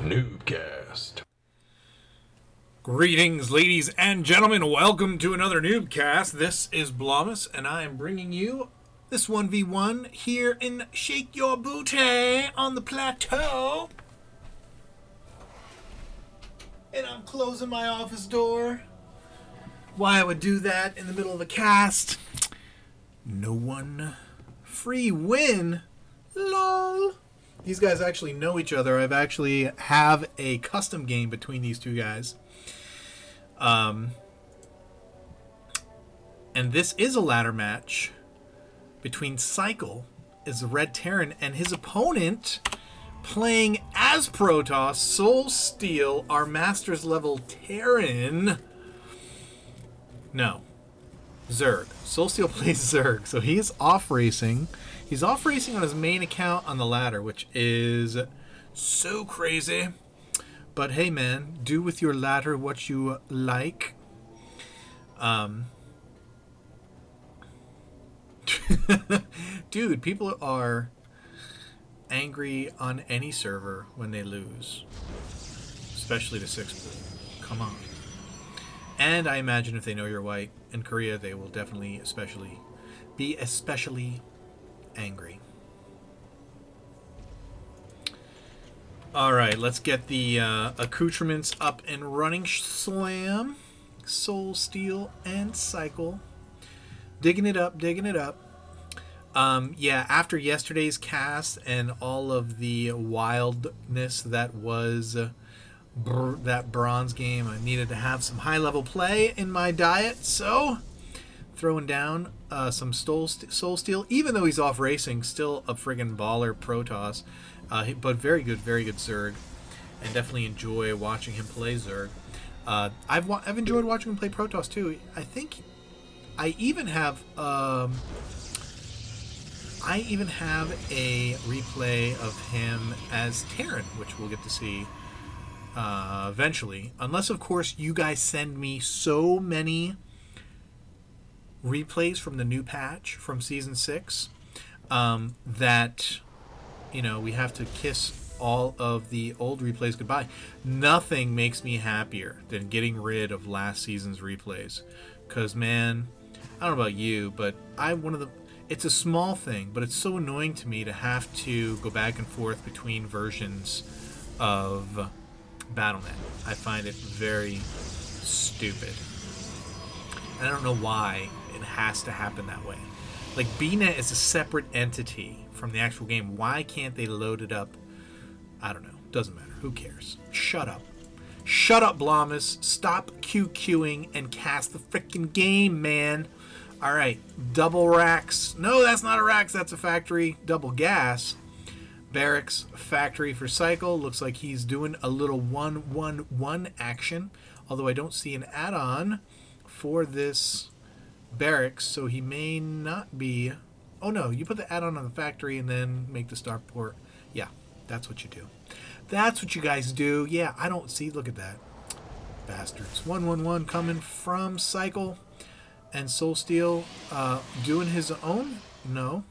NuubCast. Greetings, ladies and gentlemen. Welcome to another NuubCast. This is Blomus, and I am bringing you this 1v1 here in Shake Your Booty on the plateau. And I'm closing my office door. Why I would do that in the middle of a cast? No one. Free win. LOL. These guys actually know each other. I've actually have a custom game between these two guys. And this is a ladder match between Cycle, is the Red Terran, and his opponent playing as Protoss, Soul Steel, our Masters level Terran. No. Zerg. Soul Steel plays Zerg, so he is off racing. He's off racing on his main account on the ladder, which is so crazy. But hey, man, do with your ladder what you like. Dude, people are angry on any server when they lose, especially the 6 pool. Come on. And I imagine if they know you're white in Korea, they will definitely be especially angry. Alright, let's get the accoutrements up and running. Slam, Soul Steel, and Cycle. Digging it up. Yeah, after yesterday's cast and all of the wildness that was that bronze game, I needed to have some high-level play in my diet, so throwing down some Soul Steel, even though he's off racing, still a friggin' baller Protoss, but very good Zerg, and definitely enjoy watching him play Zerg. I've enjoyed watching him play Protoss too. I think I even have a replay of him as Terran, which we'll get to see eventually, unless of course you guys send me so many replays from the new patch from season 6 that we have to kiss all of the old replays goodbye. Nothing makes me happier than getting rid of last season's replays, because man, I don't know about you, but it's a small thing, but it's so annoying to me to have to go back and forth between versions of Battle.net. I find it very stupid. And I don't know why it has to happen that way. Like, BNet is a separate entity from the actual game. Why can't they load it up? I don't know. Doesn't matter. Who cares? Shut up. Shut up, Blomus. Stop QQing and cast the frickin' game, man. Alright. Double racks. No, that's not a racks. That's a factory. Double gas. Barracks factory for Cycle. Looks like he's doing a little 1-1-1 action. Although I don't see an add-on for this barracks, so he may not be. Oh no, you put the add-on on the factory and then make the start port. Yeah, that's what you do. That's what you guys do. Yeah, I don't see. Look at that. Bastards. 1-1-1 coming from Cycle. And Soul Steel doing his own. No,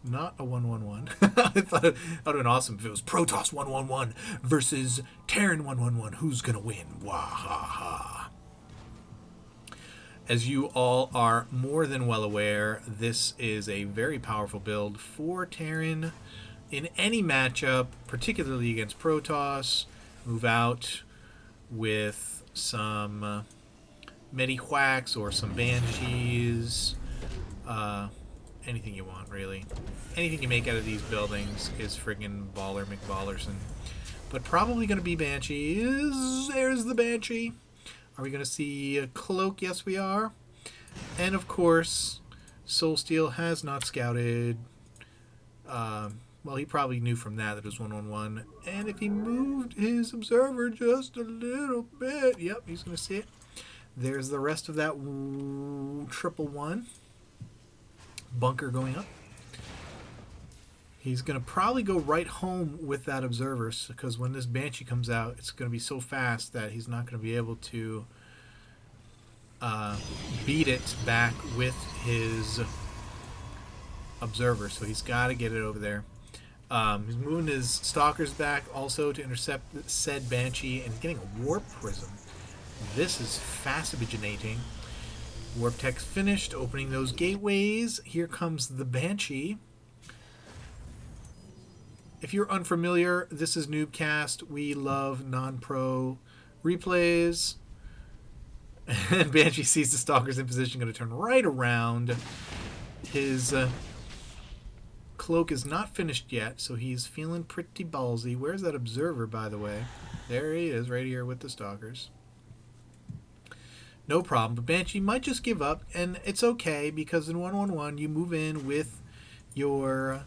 not a 1-1-1. I thought it would have been awesome if it was Protoss 1-1-1 versus Terran 1-1-1. Who's going to win? Wahaha. As you all are more than well aware, this is a very powerful build for Terran in any matchup, particularly against Protoss. Move out with some Medi-Whacks or some Banshees. Anything you want, really. Anything you make out of these buildings is friggin' baller McBallerson. But probably going to be Banshees. There's the Banshee. Are we going to see a Cloak? Yes, we are. And, of course, Soul Steel has not scouted. Well, he probably knew from that it was 1-1-1. And if he moved his observer just a little bit, yep, he's going to see it. There's the rest of that 1-1-1. Bunker going up. He's going to probably go right home with that observer, because when this Banshee comes out, it's going to be so fast that he's not going to be able to beat it back with his observer. So he's got to get it over there. He's moving his stalkers back also to intercept said Banshee, and he's getting a Warp Prism. This is fascinating. Warp Tech's finished, opening those gateways. Here comes the Banshee. If you're unfamiliar, this is NuubCast. We love non-pro replays. And Banshee sees the stalkers in position, going to turn right around. His cloak is not finished yet, so he's feeling pretty ballsy. Where's that observer, by the way? There he is, right here with the stalkers. No problem, but Banshee might just give up, and it's okay, because in 1-1-1, you move in with your...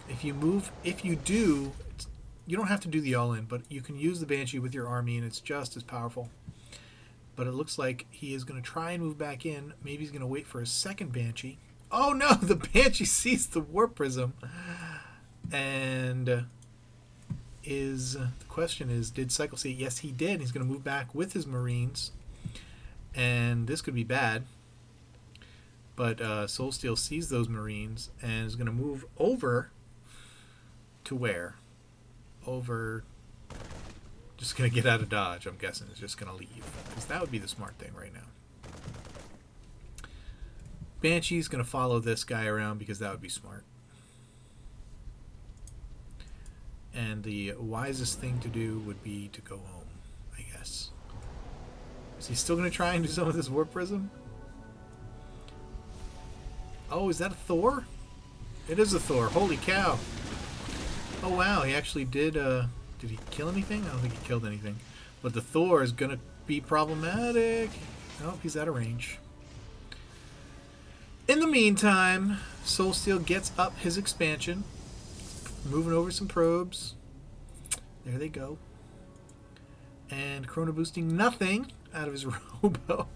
If you do, you don't have to do the all-in, but you can use the Banshee with your army, and it's just as powerful. But it looks like he is going to try and move back in. Maybe he's going to wait for a second Banshee. Oh no, the Banshee sees the Warp Prism. And the question is, did Cycle see it? Yes, he did. He's going to move back with his Marines. And this could be bad. But Soulsteel sees those Marines and is going to move over to where? Over... Just going to get out of dodge, I'm guessing. It's just going to leave. Because that would be the smart thing right now. Banshee's going to follow this guy around because that would be smart. And the wisest thing to do would be to go home, I guess. Is he still going to try and do some of this Warp Prism? Oh, is that a Thor? It is a Thor. Holy cow. Oh, wow. He actually did... Did he kill anything? I don't think he killed anything. But the Thor is going to be problematic. Oh, he's out of range. In the meantime, Soulsteel gets up his expansion. Moving over some probes. There they go. And Chrono boosting nothing out of his Robo.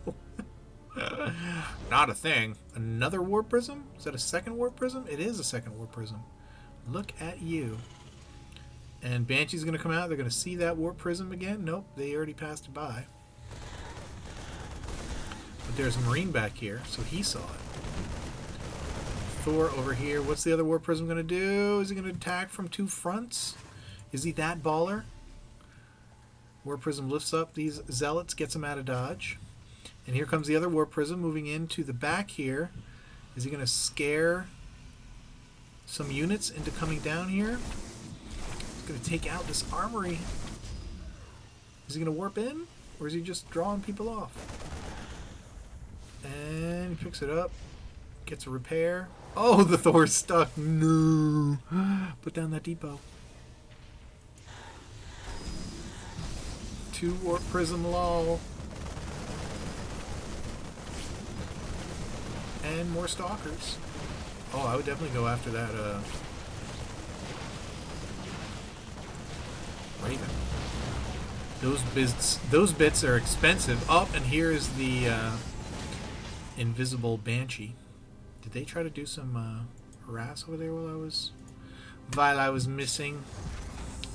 Not a thing. Another Warp Prism? Is that a second Warp Prism? It is a second Warp Prism. Look at you. And Banshee's going to come out. They're going to see that Warp Prism again. Nope, they already passed it by. But there's a Marine back here, so he saw it. Thor over here. What's the other Warp Prism going to do? Is he going to attack from two fronts? Is he that baller? Warp Prism lifts up these Zealots, gets them out of dodge. And here comes the other Warp Prism moving into the back here. Is he going to scare some units into coming down here? He's going to take out this armory. Is he going to warp in? Or is he just drawing people off? And he picks it up. Gets a repair. Oh, the Thor's stuck. No. Put down that depot. 2 Warp Prism lol. And more stalkers. Oh, I would definitely go after that Raven. Those bits are expensive. Oh, and here is the invisible Banshee. Did they try to do some harass over there while I was missing?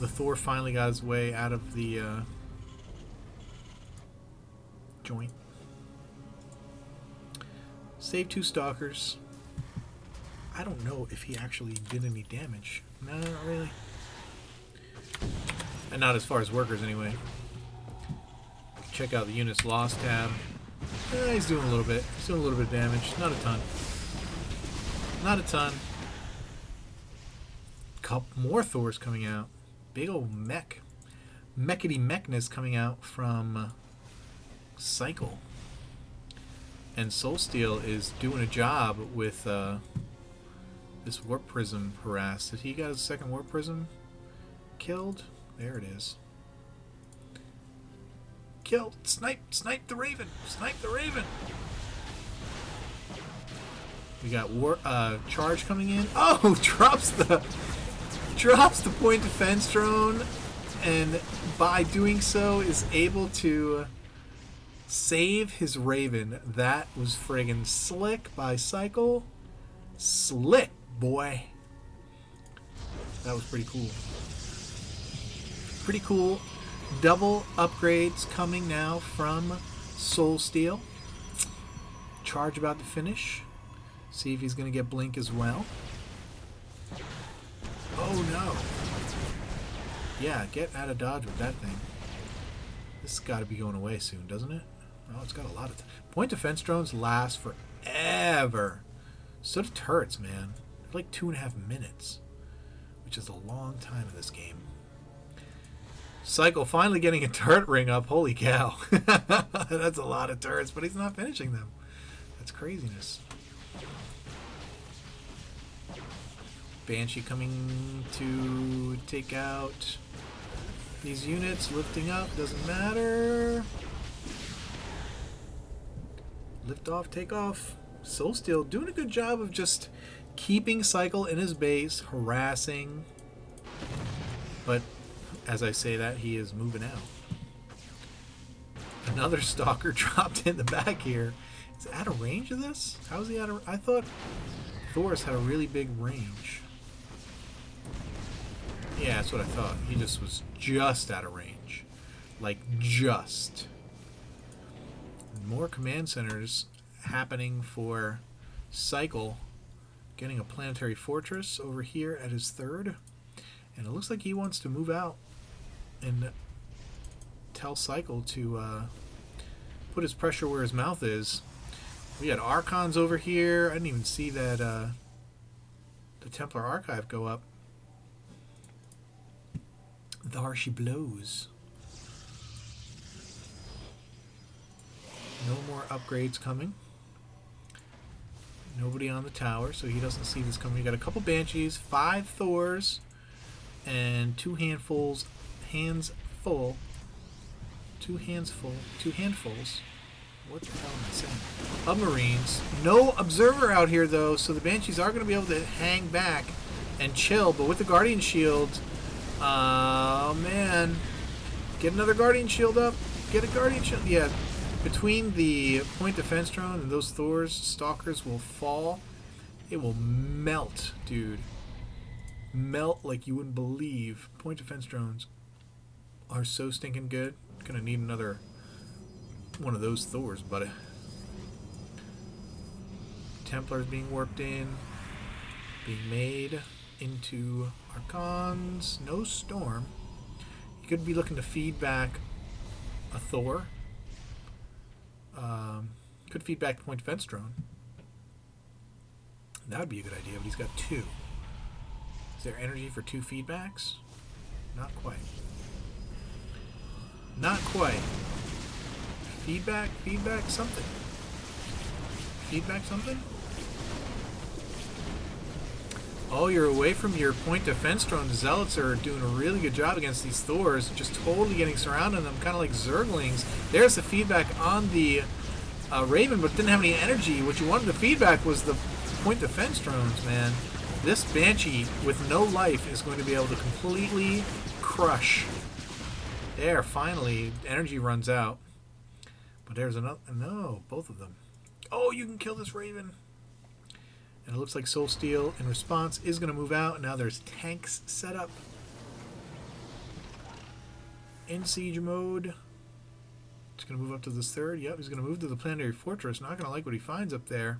The Thor finally got his way out of the joint. Save 2 stalkers. I don't know if he actually did any damage. No, not really. And not as far as workers anyway. Check out the units lost tab. He's doing a little bit. He's doing a little bit of damage. Not a ton. Not a ton. Couple more Thors coming out. Big old mech. Mechity mechness coming out from Cycle. And Soulsteel is doing a job with this Warp Prism harass. Did he got his second Warp Prism killed? There it is. Killed. Snipe the Raven. Snipe the Raven. We got charge coming in. Oh, drops the point defense drone, and by doing so is able to save his Raven. That was friggin' slick by Cycle. Slick, boy. That was pretty cool. Pretty cool. Double upgrades coming now from Soulsteel. Charge about to finish. See if he's going to get Blink as well. Oh, Oh no. Yeah, get out of dodge with that thing. This has got to be going away soon, doesn't it? Oh, it's got a lot of... Point defense drones last forever. So do turrets, man. They're like 2.5 minutes. Which is a long time in this game. Cycle finally getting a turret ring up. Holy cow. That's a lot of turrets, but he's not finishing them. That's craziness. Banshee coming to take out these units. Lifting up. Doesn't matter. Lift off, take off. Soulsteel doing a good job of just keeping Cycle in his base, harassing. But as I say that, he is moving out. Another Stalker dropped in the back here. Is it out of range of this? How is he out of... I thought Thor's had a really big range. Yeah, that's what I thought. He just was just out of range. Like, just. More command centers happening for Cycle. Getting a planetary fortress over here at his third. And it looks like he wants to move out and tell Cycle to put his pressure where his mouth is. We had Archons over here. I didn't even see that the Templar Archive go up. There she blows. No more upgrades coming. Nobody on the tower, so he doesn't see this coming. We got a couple Banshees, 5 Thors, and 2 handfuls. Hands full. 2 hands full. 2 handfuls. What the hell am I saying? Of Marines. No Observer out here, though, so the Banshees are going to be able to hang back and chill. But with the Guardian Shield, oh, man. Get another Guardian Shield up. Get a Guardian Shield. Yeah, between the point defense drone and those Thors, Stalkers will fall. It will melt, dude. Melt like you wouldn't believe. Point defense drones are so stinking good. Gonna need another one of those Thors, buddy. Templars being warped in, being made into Archons. No Storm. You could be looking to feed back a Thor. Could feed back the point defense drone. That would be a good idea, but he's got 2. Is there energy for 2 feedbacks? Not quite. Not quite. Feedback something. Feedback something? Oh, you're away from your point defense drone. The Zealots are doing a really good job against these Thors, just totally getting surrounded them, kind of like Zerglings. There's the feedback on the Raven, but didn't have any energy. What you wanted the feedback was the point defense drones, man. This Banshee with no life is going to be able to completely crush. There, finally, energy runs out. But there's another. No, both of them. Oh, you can kill this Raven. And it looks like Soulsteel, in response, is going to move out. Now there's tanks set up. In siege mode. He's going to move up to this third. Yep, he's going to move to the planetary fortress. Not going to like what he finds up there.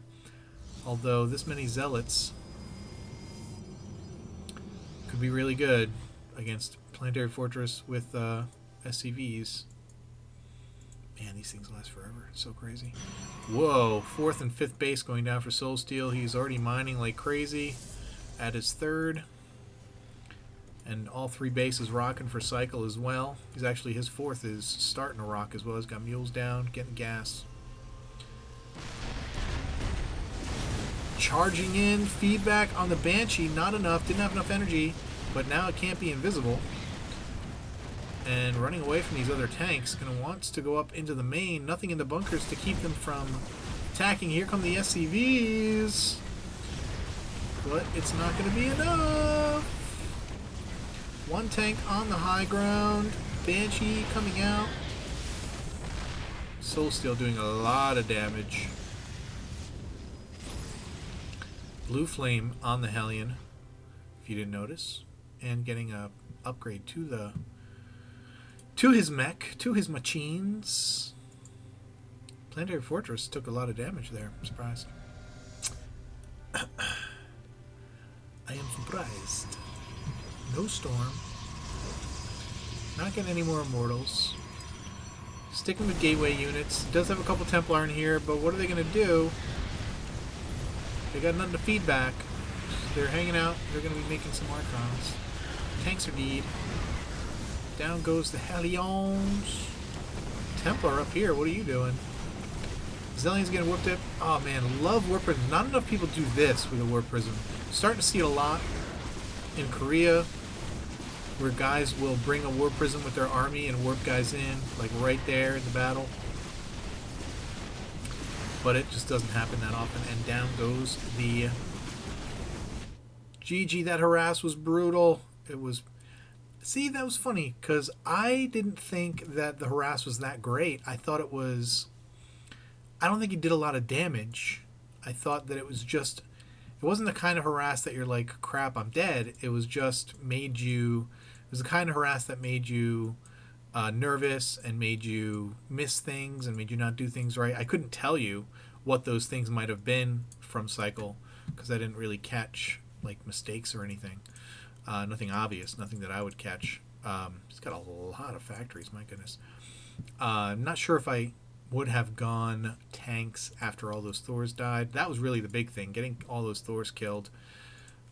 Although, this many Zealots could be really good against planetary fortress with SCVs. Man, these things last forever. It's so crazy. Whoa, 4th and 5th base going down for Soulsteel. He's already mining like crazy at his third. And all 3 bases rocking for Cycle as well. He's actually, his 4th is starting to rock as well. He's got mules down, getting gas. Charging in, feedback on the Banshee. Not enough, didn't have enough energy. But now it can't be invisible. And running away from these other tanks, gonna wants to go up into the main. Nothing in the bunkers to keep them from attacking. Here come the SCVs. But it's not gonna be enough. 1 tank on the high ground. Banshee coming out. Soulsteel doing a lot of damage. Blue Flame on the Hellion, if you didn't notice. And getting a upgrade to his mech, to his machines. Planetary Fortress took a lot of damage there. I'm surprised. I am surprised. No Storm. Not getting any more Immortals. Sticking with Gateway units. Does have a couple Templar in here, but what are they going to do? They got nothing to feed back. They're hanging out. They're going to be making some Archons. Tanks are deed. Down goes the Hellions. Templar up here. What are you doing? Zillion's getting Warp Tip. Oh man, love Warp Prism. Not enough people do this with a Warp Prism. Starting to see it a lot in Korea, where guys will bring a Warp Prism with their army and warp guys in, like right there in the battle. But it just doesn't happen that often. And down goes the GG. That harass was brutal. It was... See, that was funny, because I didn't think that the harass was that great. I thought it was... I don't think he did a lot of damage. I thought that it was just... It wasn't the kind of harass that you're like, crap, I'm dead. It was just made you... It was the kind of harass that made you nervous and made you miss things and made you not do things right. I couldn't tell you what those things might have been from Cycle, because I didn't really catch like mistakes or anything. Nothing obvious, nothing that I would catch. It's got a lot of factories, my goodness. I'm not sure if I would have gone tanks after all those Thors died. That was really the big thing, getting all those Thors killed.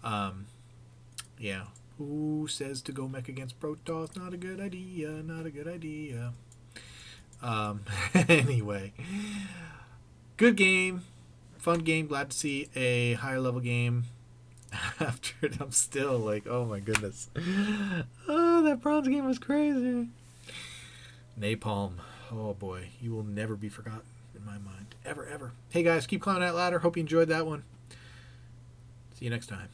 Yeah. Who says to go mech against Protoss? Not a good idea, not a good idea. Anyway. Good game. Fun game. Glad to see a higher level game. After it, I'm still like, oh my goodness. Oh, that bronze game was crazy. Napalm. Oh boy, you will never be forgotten in my mind. Ever, ever. Hey guys, keep climbing that ladder. Hope you enjoyed that one. See you next time.